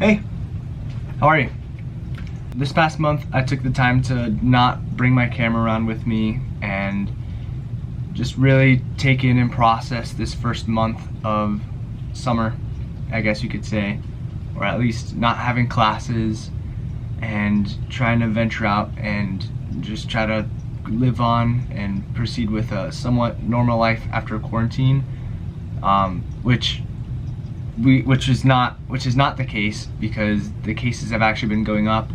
Hey, how are you? This past month I took the time to not bring my camera around with me and just really take in and process this first month of summer, I guess you could say, or at least not having classes and trying to venture out and just try to live on and proceed with a somewhat normal life after quarantine, which is not the case, because the cases have actually been going up,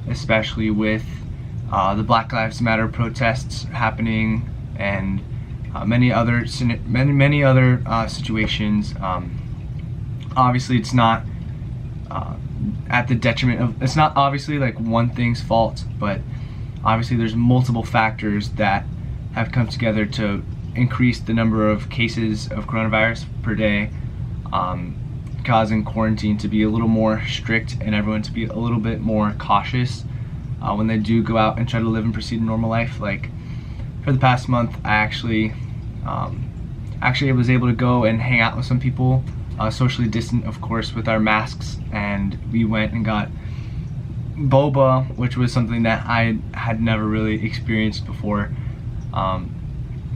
especially with the Black Lives Matter protests happening and many other situations. Obviously, it's not at the detriment of, it's not obviously like one thing's fault, but obviously there's multiple factors that have come together to increase the number of cases of coronavirus per day, causing quarantine to be a little more strict and everyone to be a little bit more cautious when they do go out and try to live and proceed a normal life. Like for the past month, I actually was able to go and hang out with some people, socially distant of course, with our masks, and we went and got boba, which was something that I had never really experienced before, but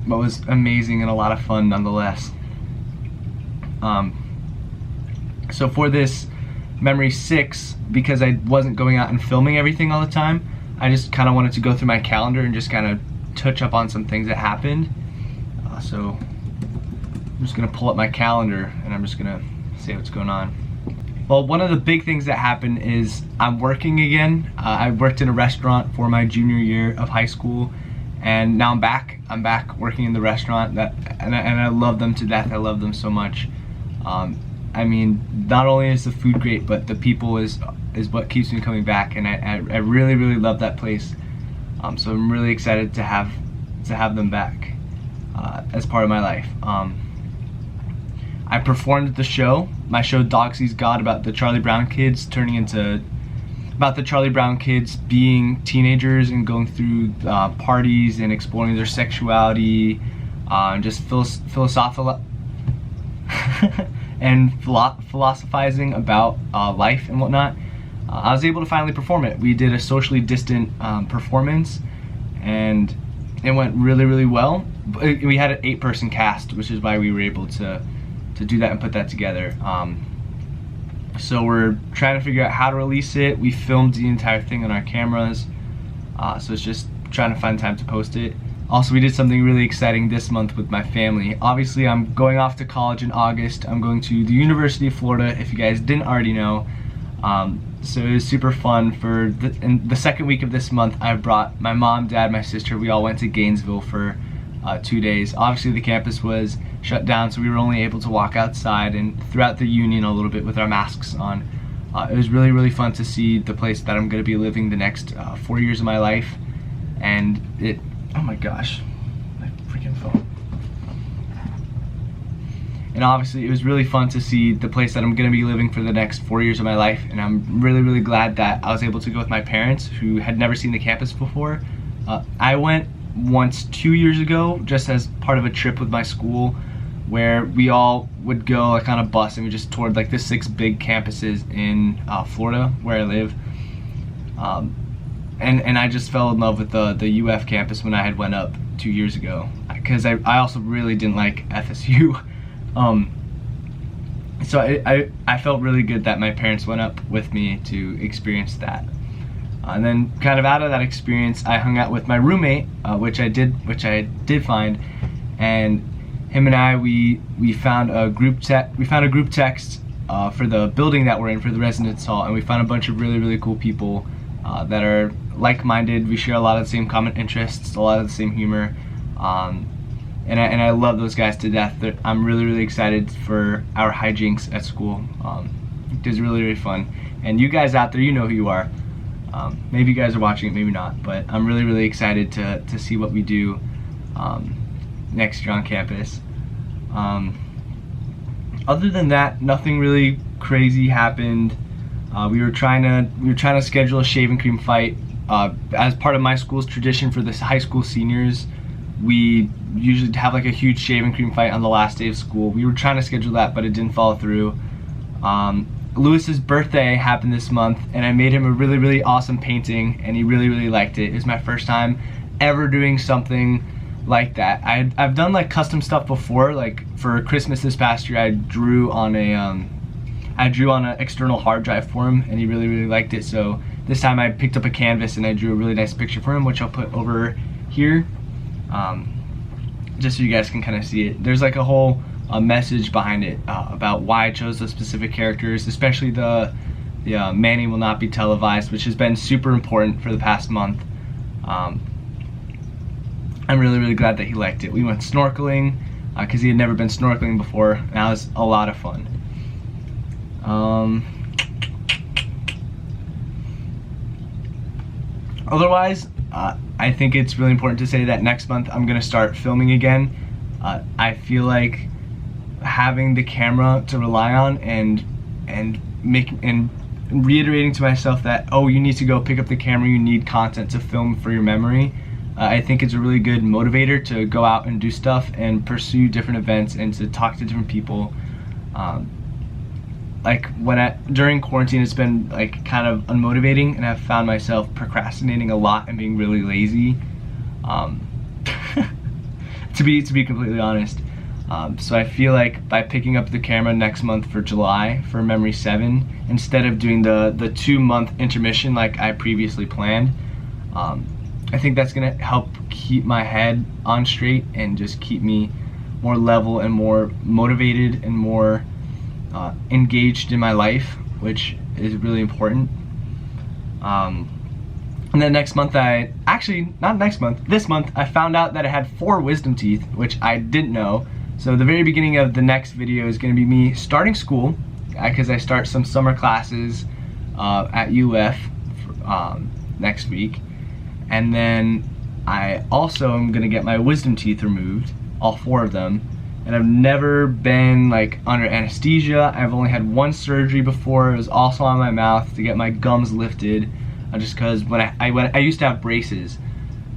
was amazing and a lot of fun nonetheless. So for this Memory 6, because I wasn't going out and filming everything all the time, I just kind of wanted to go through my calendar and just kind of touch up on some things that happened. So I'm just gonna pull up my calendar and I'm just gonna say what's going on. Well, one of the big things that happened is I'm working again. I worked in a restaurant for my junior year of high school, and now I'm back working in the restaurant, and I love them to death. I love them so much. I mean, not only is the food great, but the people is what keeps me coming back, and I really love that place. So I'm really excited to have them back as part of my life. I performed at the show, my show Dog Sees God, about the Charlie Brown kids about the Charlie Brown kids being teenagers and going through parties and exploring their sexuality, and just philosophical and philosophizing about life and whatnot. I was able to finally perform it. We did a socially distant performance, and it went really well. We had an 8-person cast, which is why we were able to do that and put that together. So we're trying to figure out how to release it. We filmed the entire thing on our cameras, so it's just trying to find time to post it. Also, we did something really exciting this month with my family. Obviously, I'm going off to college in August. I'm going to the University of Florida, if you guys didn't already know. So it was super fun. In the second week of this month, I brought my mom, dad, my sister. We all went to Gainesville for 2 days. Obviously, the campus was shut down, so we were only able to walk outside and throughout the union a little bit with our masks on. It was really fun to see the place that I'm going to be living the next 4 years of my life. And oh my gosh, my freaking phone. And obviously it was really fun to see the place that I'm going to be living for the next 4 years of my life, and I'm really glad that I was able to go with my parents, who had never seen the campus before. I went once 2 years ago, just as part of a trip with my school, where we all would go like on a bus and we just toured like the 6 big campuses in Florida, where I live. And I just fell in love with the UF campus when I had went up 2 years ago, because I also really didn't like FSU. So I felt really good that my parents went up with me to experience that. And then kind of out of that experience, I hung out with my roommate, which I did find, and him and I, we found a group text for the building that we're in, for the residence hall, and we found a bunch of really cool people that are like-minded. We share a lot of the same common interests, a lot of the same humor, and I love those guys to death. I'm really excited for our hijinks at school. It was really fun, and you guys out there, you know who you are. Maybe you guys are watching it, maybe not, but I'm really excited to see what we do next year on campus. Other than that, nothing really crazy happened. We were trying to schedule a shave and cream fight as part of my school's tradition for the high school seniors. We usually have like a huge shave and cream fight on the last day of school. We were trying to schedule that, but it didn't follow through. Lewis's birthday happened this month, and I made him a really, really awesome painting, and he really, really liked it. It was my first time ever doing something like that. I've done like custom stuff before. Like for Christmas this past year, I drew on an external hard drive for him, and he really, really liked it. So this time I picked up a canvas and I drew a really nice picture for him, which I'll put over here, just so you guys can kind of see it. There's like a whole message behind it about why I chose those specific characters, especially the Manny will not be televised, which has been super important for the past month. I'm really, really glad that he liked it. We went snorkeling because he had never been snorkeling before, and that was a lot of fun. Otherwise, I think it's really important to say that next month I'm gonna start filming again. I feel like having the camera to rely on and reiterating to myself that, oh, you need to go pick up the camera, you need content to film for your memory. I think it's a really good motivator to go out and do stuff and pursue different events and to talk to different people. Like during quarantine, it's been like kind of unmotivating, and I've found myself procrastinating a lot and being really lazy, to be completely honest. So I feel like by picking up the camera next month for July for Memory 7, instead of doing the 2-month intermission like I previously planned, I think that's gonna help keep my head on straight and just keep me more level and more motivated and more engaged in my life, which is really important. And then next month, this month, I found out that I had 4 wisdom teeth, which I didn't know. So the very beginning of the next video is going to be me starting school, because I start some summer classes at UF next week. And then I also am going to get my wisdom teeth removed, all 4 of them. And I've never been like under anesthesia. I've only had 1 surgery before. It was also on my mouth to get my gums lifted, just because when I used to have braces,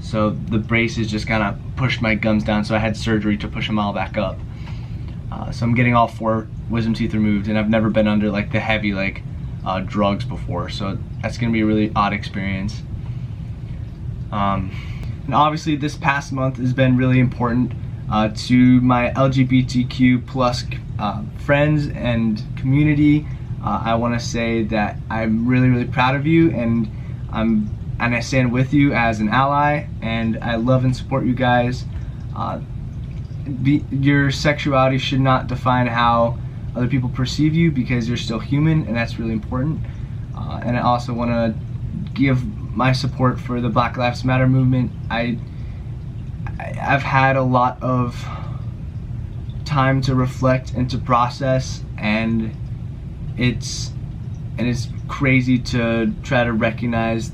so the braces just kind of pushed my gums down, so I had surgery to push them all back up. So I'm getting all 4 wisdom teeth removed, and I've never been under like the heavy drugs before, so that's gonna be a really odd experience. And obviously this past month has been really important to my LGBTQ plus friends and community. I want to say that I'm really, really proud of you, and I stand with you as an ally, and I love and support you guys. Your sexuality should not define how other people perceive you, because you're still human, and that's really important. And I also want to give my support for the Black Lives Matter movement. I've had a lot of time to reflect and to process, and it's crazy to try to recognize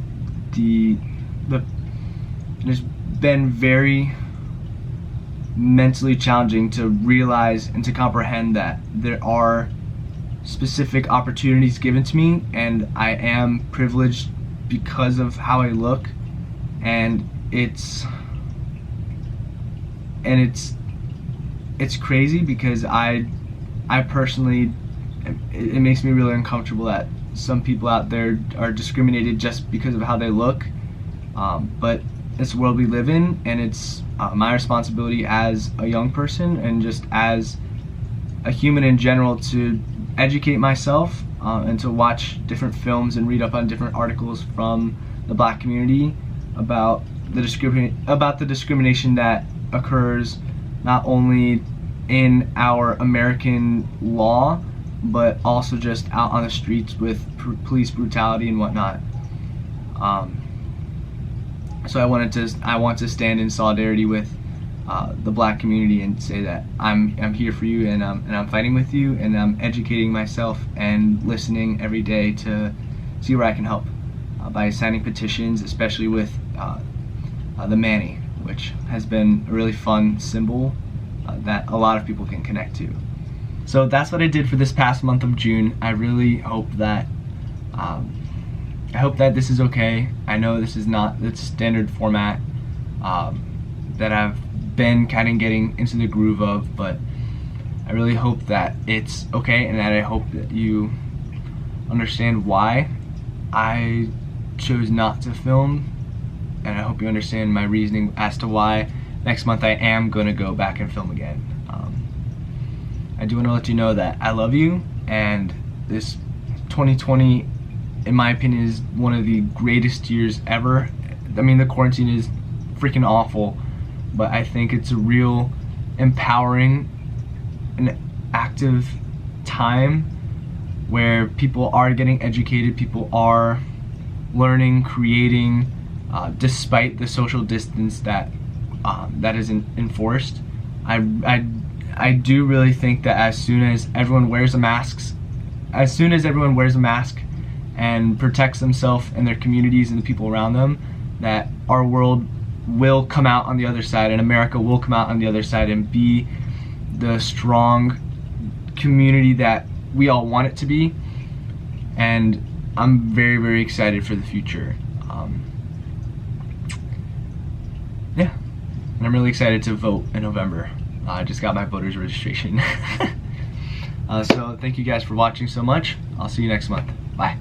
it's been very mentally challenging to realize and to comprehend that there are specific opportunities given to me, and I am privileged because of how I look, and it's crazy because I personally, it makes me really uncomfortable that some people out there are discriminated just because of how they look, but it's the world we live in, and it's my responsibility as a young person and just as a human in general to educate myself and to watch different films and read up on different articles from the Black community about the discrimination that occurs not only in our American law, but also just out on the streets with police brutality and whatnot. So I want to stand in solidarity with the Black community and say that I'm here for you, and I'm fighting with you, and I'm educating myself and listening every day to see where I can help by signing petitions, especially with the Manny, which has been a really fun symbol that a lot of people can connect to. So that's what I did for this past month of June. I really hope that this is okay. I know this is not the standard format that I've been kind of getting into the groove of, but I really hope that it's okay, and that I hope that you understand why I chose not to film, and I hope you understand my reasoning as to why next month I am gonna go back and film again. I do want to let you know that I love you, and this 2020, in my opinion, is one of the greatest years ever. I mean, the quarantine is freaking awful, but I think it's a real empowering and active time where people are getting educated, people are learning, creating, despite the social distance that is enforced. I do really think that as soon as everyone wears a mask and protects themselves and their communities and the people around them, that our world will come out on the other side, and America will come out on the other side and be the strong community that we all want it to be. And I'm very, very excited for the future. Yeah, and I'm really excited to vote in November. I just got my voter's registration. So thank you guys for watching so much. I'll see you next month. Bye.